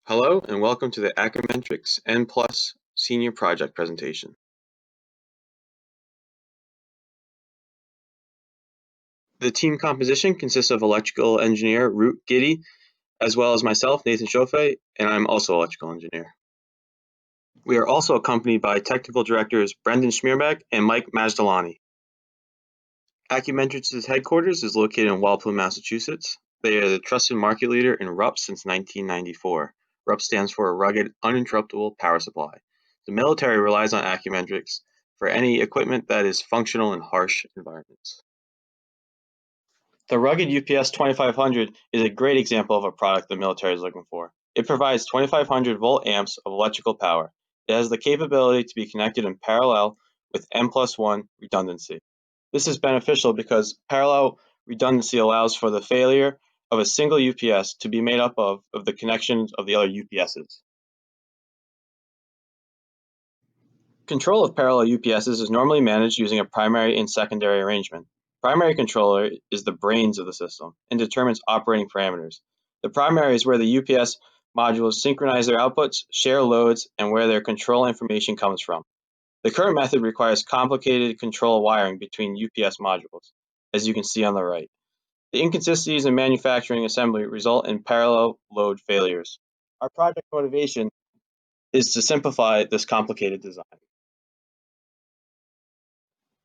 Hello and welcome to the Acumentrics N Plus Senior Project presentation. The team composition consists of electrical engineer Root Giddy, as well as myself, Nathan Chauffet, and I'm also electrical engineer. We are also accompanied by technical directors Brendan Schmierbeck and Mike Majdalani. Acumentrics' headquarters is located in Walpole, Massachusetts. They are the trusted market leader in RUP since 1994. RUP stands for a Rugged, Uninterruptible Power Supply. The military relies on Acumentrics for any equipment that is functional in harsh environments. The Rugged UPS 2500 is a great example of a product the military is looking for. It provides 2500 volt amps of electrical power. It has the capability to be connected in parallel with N+1 redundancy. This is beneficial because parallel redundancy allows for the failure of a single UPS to be made up of the connections of the other UPSs. Control of parallel UPSs is normally managed using a primary and secondary arrangement. Primary controller is the brains of the system and determines operating parameters. The primary is where the UPS modules synchronize their outputs, share loads, and where their control information comes from. The current method requires complicated control wiring between UPS modules, as you can see on the right. The inconsistencies in manufacturing assembly result in parallel load failures. Our project motivation is to simplify this complicated design.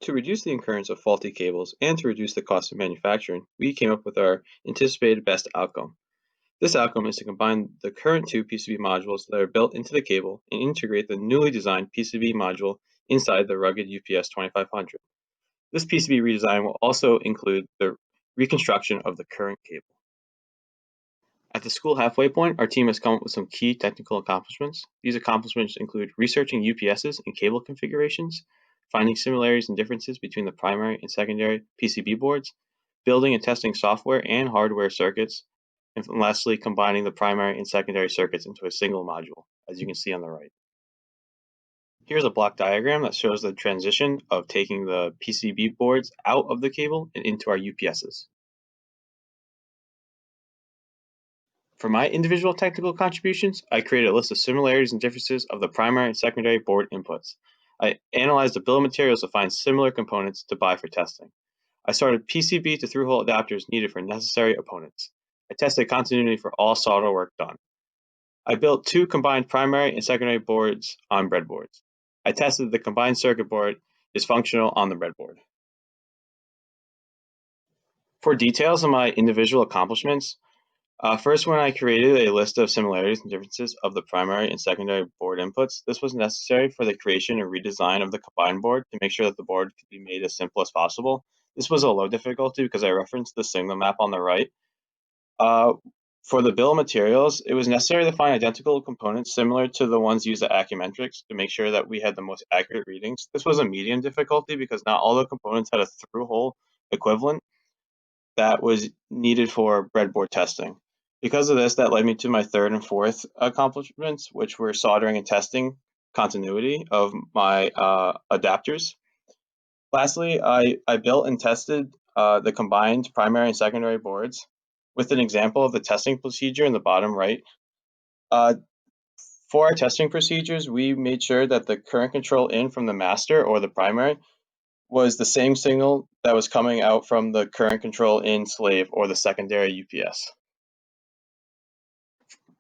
To reduce the occurrence of faulty cables and to reduce the cost of manufacturing, we came up with our anticipated best outcome. This outcome is to combine the current two PCB modules that are built into the cable and integrate the newly designed PCB module inside the rugged UPS 2500. This PCB redesign will also include the reconstruction of the current cable. At the school halfway point, our team has come up with some key technical accomplishments. These accomplishments include researching UPSs and cable configurations, finding similarities and differences between the primary and secondary PCB boards, building and testing software and hardware circuits, and lastly, combining the primary and secondary circuits into a single module, as you can see on the right. Here's a block diagram that shows the transition of taking the PCB boards out of the cable and into our UPSs. For my individual technical contributions, I created a list of similarities and differences of the primary and secondary board inputs. I analyzed the bill of materials to find similar components to buy for testing. I sorted PCB to through-hole adapters needed for necessary opponents. I tested continuity for all solder work done. I built two combined primary and secondary boards on breadboards. I tested the combined circuit board is functional on the breadboard. For details on my individual accomplishments, first, when I created a list of similarities and differences of the primary and secondary board inputs, this was necessary for the creation and redesign of the combined board to make sure that the board could be made as simple as possible. This was a low difficulty because I referenced the signal map on the right. For the bill of materials, it was necessary to find identical components similar to the ones used at Acumentrics to make sure that we had the most accurate readings. This was a medium difficulty because not all the components had a through-hole equivalent that was needed for breadboard testing. Because of this, that led me to my third and fourth accomplishments, which were soldering and testing continuity of my adapters. Lastly, I built and tested the combined primary and secondary boards with an example of the testing procedure in the bottom right. For our testing procedures, we made sure that the current control in from the master or the primary was the same signal that was coming out from the current control in slave or the secondary UPS.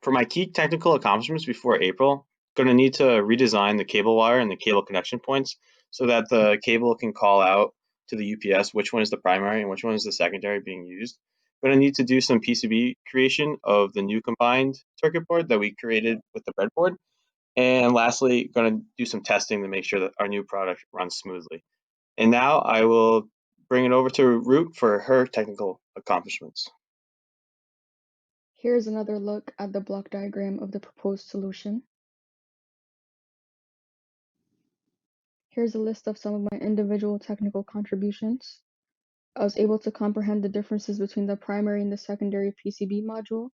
For my key technical accomplishments before April, I'm going to need to redesign the cable wire and the cable connection points so that the cable can call out to the UPS which one is the primary and which one is the secondary being used. I'm going to need to do some PCB creation of the new combined circuit board that we created with the breadboard. And lastly, going to do some testing to make sure that our new product runs smoothly. And now I will bring it over to Root for her technical accomplishments. Here's another look at the block diagram of the proposed solution. Here's a list of some of my individual technical contributions. I was able to comprehend the differences between the primary and the secondary PCB module.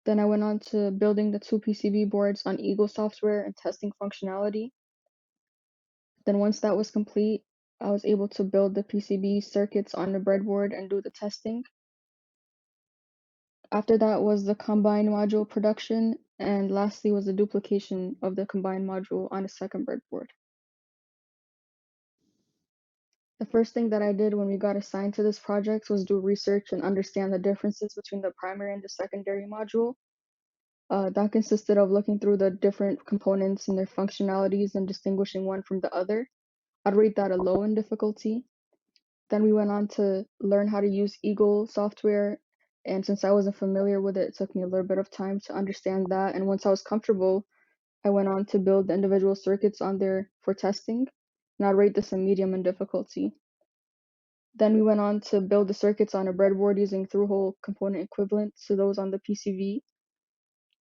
Then I went on to building the two PCB boards on Eagle software and testing functionality. Then once that was complete, I was able to build the PCB circuits on the breadboard and do the testing. After that was the combined module production, and lastly was the duplication of the combined module on a second breadboard. The first thing that I did when we got assigned to this project was do research and understand the differences between the primary and the secondary module. That consisted of looking through the different components and their functionalities and distinguishing one from the other. I'd rate that a low in difficulty. Then we went on to learn how to use Eagle software, and since I wasn't familiar with it, it took me a little bit of time to understand that. And once I was comfortable, I went on to build the individual circuits on there for testing, and I'd rate this a medium in difficulty. Then we went on to build the circuits on a breadboard using through-hole component equivalent to those on the PCB.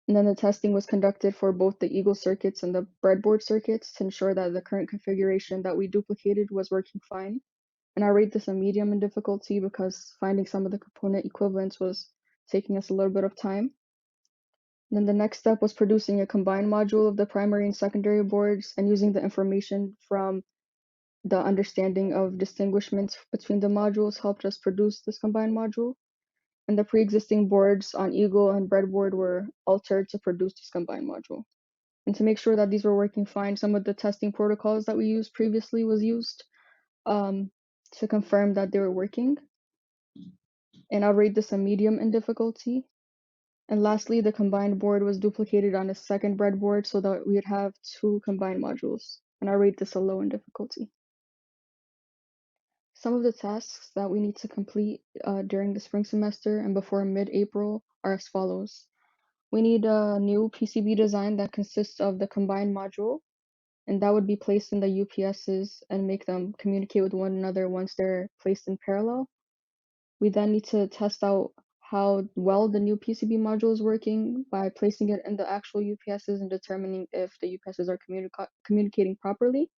And then the testing was conducted for both the Eagle circuits and the breadboard circuits to ensure that the current configuration that we duplicated was working fine. And I rate this a medium in difficulty because finding some of the component equivalents was taking us a little bit of time. And then the next step was producing a combined module of the primary and secondary boards and using the information from the understanding of distinguishments between the modules helped us produce this combined module. And the pre-existing boards on Eagle and breadboard were altered to produce this combined module. And to make sure that these were working fine, some of the testing protocols that we used previously was used to confirm that they were working. And I'll rate this a medium in difficulty. And lastly, the combined board was duplicated on a second breadboard so that we'd have two combined modules. And I rate this a low in difficulty. Some of the tasks that we need to complete during the spring semester and before mid-April are as follows. We need a new PCB design that consists of the combined module, and that would be placed in the UPSs and make them communicate with one another once they're placed in parallel. We then need to test out how well the new PCB module is working by placing it in the actual UPSs and determining if the UPSs are communicating properly.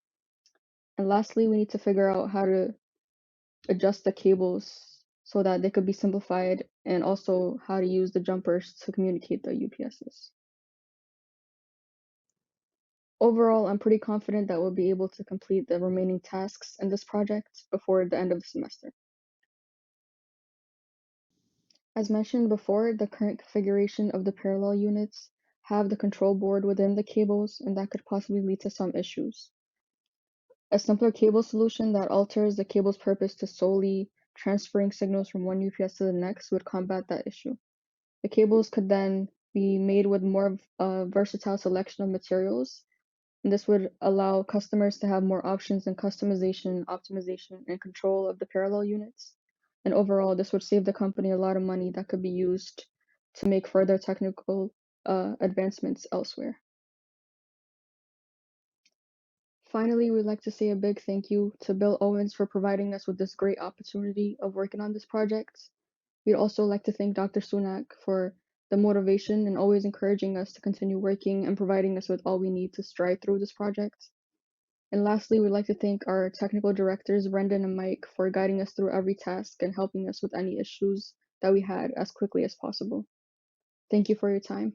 And lastly, we need to figure out how to adjust the cables so that they could be simplified, and also how to use the jumpers to communicate the UPSs. Overall, I'm pretty confident that we'll be able to complete the remaining tasks in this project before the end of the semester. As mentioned before, the current configuration of the parallel units have the control board within the cables, and that could possibly lead to some issues. A simpler cable solution that alters the cable's purpose to solely transferring signals from one UPS to the next would combat that issue. The cables could then be made with more versatile selection of materials, and this would allow customers to have more options in customization, optimization, and control of the parallel units. And overall, this would save the company a lot of money that could be used to make further technical advancements elsewhere. Finally, we'd like to say a big thank you to Bill Owens for providing us with this great opportunity of working on this project. We'd also like to thank Dr. Sunak for the motivation and always encouraging us to continue working and providing us with all we need to strive through this project. And lastly, we'd like to thank our technical directors, Brendan and Mike, for guiding us through every task and helping us with any issues that we had as quickly as possible. Thank you for your time.